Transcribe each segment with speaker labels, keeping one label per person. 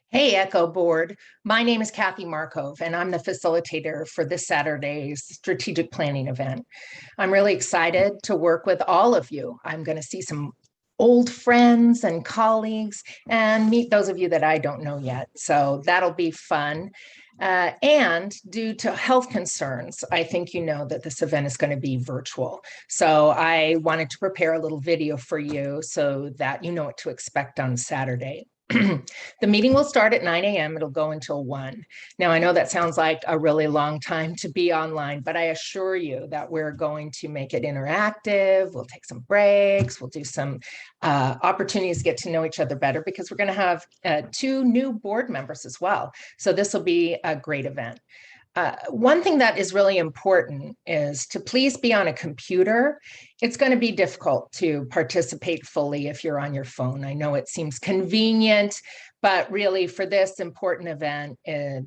Speaker 1: Hey, Echo Board. My name is Kathy Markov, and I'm the facilitator for this Saturday's strategic planning event. I'm really excited to work with all of you. I'm going to see some old friends and colleagues and meet those of you that I don't know yet. So that'll be fun. And due to health concerns, I think you know that this event is going to be virtual. So I wanted to prepare a little video for you so that you know what to expect on Saturday. The meeting will start at 9 a.m. It'll go until 1. Now, I know that sounds like a really long time to be online, but I assure you that we're going to make it interactive. We'll take some breaks. We'll do some opportunities to get to know each other better because we're going to have 2 new board members as well. So this will be a great event. One thing that is really important is to please be on a computer. It's going to be difficult to participate fully if you're on your phone. I know it seems convenient, but really for this important event,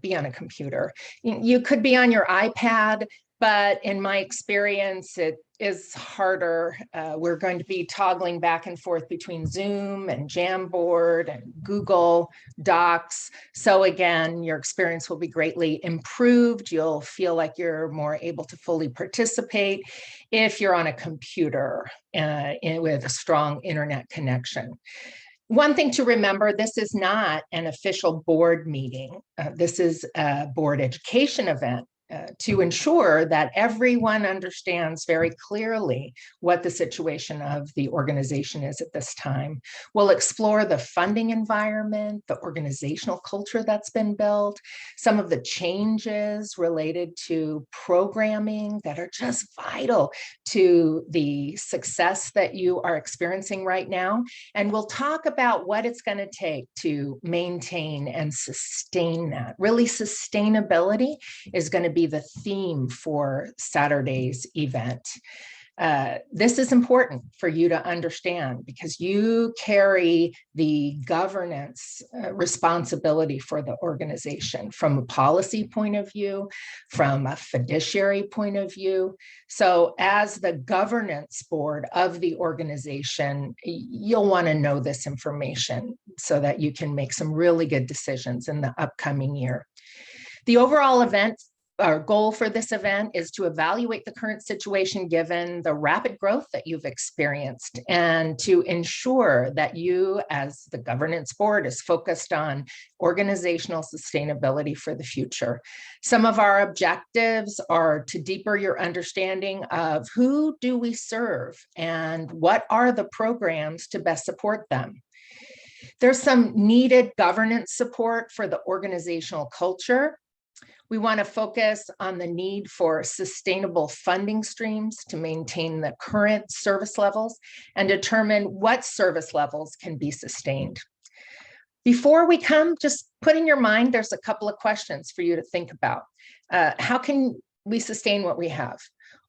Speaker 1: be on a computer. You could be on your iPad, but in my experience, it is harder. We're going to be toggling back and forth between Zoom and Jamboard and Google Docs. So again, your experience will be greatly improved. You'll feel like you're more able to fully participate if you're on a computer with a strong internet connection. One thing to remember, this is not an official board meeting. This is a board education event. To ensure that everyone understands very clearly what the situation of the organization is at this time. We'll explore the funding environment, the organizational culture that's been built, some of the changes related to programming that are just vital to the success that you are experiencing right now. And we'll talk about what it's going to take to maintain and sustain that. Really, sustainability is going to be the theme for Saturday's event. This is important for you to understand because you carry the governance responsibility for the organization from a policy point of view, from a fiduciary point of view. So as the governance board of the organization, you'll want to know this information so that you can make some really good decisions in the upcoming year. The overall event, our goal for this event is to evaluate the current situation given the rapid growth that you've experienced and to ensure that you as the governance board is focused on organizational sustainability for the future. Some of our objectives are to deepen your understanding of who do we serve and what are the programs to best support them. There's some needed governance support for the organizational culture. We want to focus on the need for sustainable funding streams to maintain the current service levels and determine what service levels can be sustained. Before we come, just put in your mind, there's a couple of questions for you to think about. How can we sustain what we have?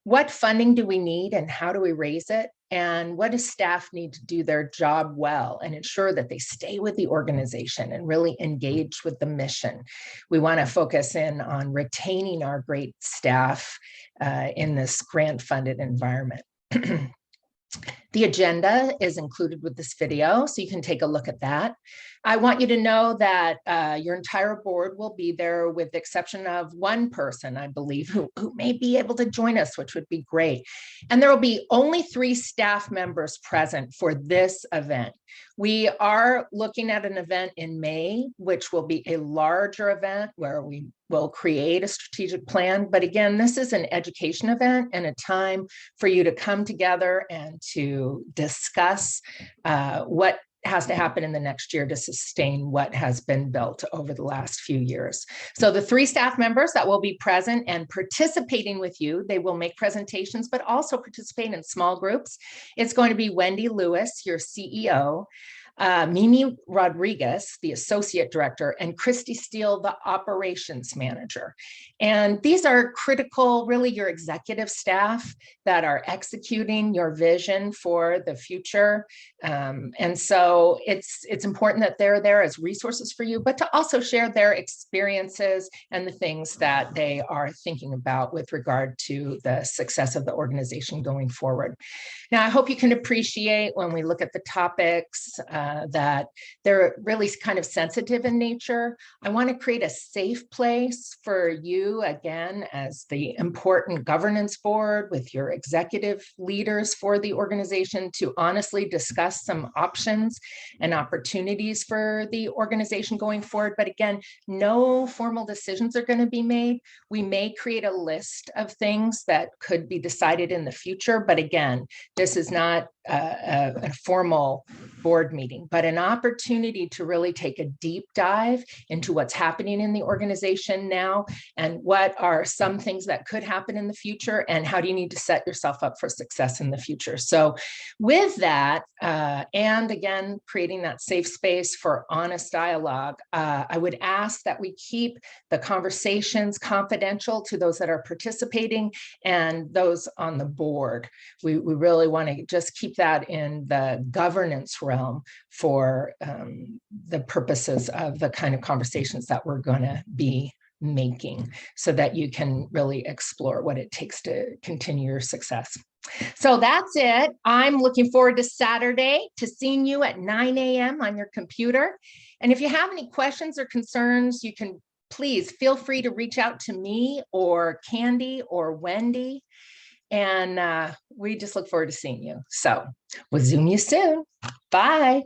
Speaker 1: What funding do we need and how do we raise it? And what does staff need to do their job well and ensure that they stay with the organization and really engage with the mission? We want to focus in on retaining our great staff in this grant-funded environment. The agenda is included with this video, so you can take a look at that. I want you to know that your entire board will be there with the exception of one person, I believe, who may be able to join us, which would be great. And there will be only 3 staff members present for this event. We are looking at an event in May, which will be a larger event where we will create a strategic plan. But again, this is an education event and a time for you to come together and to discuss what has to happen in the next year to sustain what has been built over the last few years. So the 3 staff members that will be present and participating with you, they will make presentations, but also participate in small groups. It's going to be Wendy Lewis, your CEO, Mimi Rodriguez, the associate director, and Christy Steele, the operations manager. And these are critical, really your executive staff that are executing your vision for the future. And so it's important that they're there as resources for you, but to also share their experiences and the things that they are thinking about with regard to the success of the organization going forward. Now, I hope you can appreciate when we look at the topics, that they're really kind of sensitive in nature. I want to create a safe place for you, again, as the important governance board with your executive leaders for the organization, to honestly discuss some options and opportunities for the organization going forward. But again, no formal decisions are going to be made. We may create a list of things that could be decided in the future. But again, this is not a formal board meeting, but an opportunity to really take a deep dive into what's happening in the organization now and what are some things that could happen in the future and how do you need to set yourself up for success in the future. So with that, and again, creating that safe space for honest dialogue, I would ask that we keep the conversations confidential to those that are participating and those on the board. We really want to just keep that in the governance realm for the purposes of the kind of conversations that we're going to be making, so that you can really explore what it takes to continue your success. So that's it. I'm looking forward to Saturday, to seeing you at 9 a.m. on your computer. And if you have any questions or concerns, you can please feel free to reach out to me or Candy or Wendy. And we just look forward to seeing you. So we'll Zoom you soon. Bye.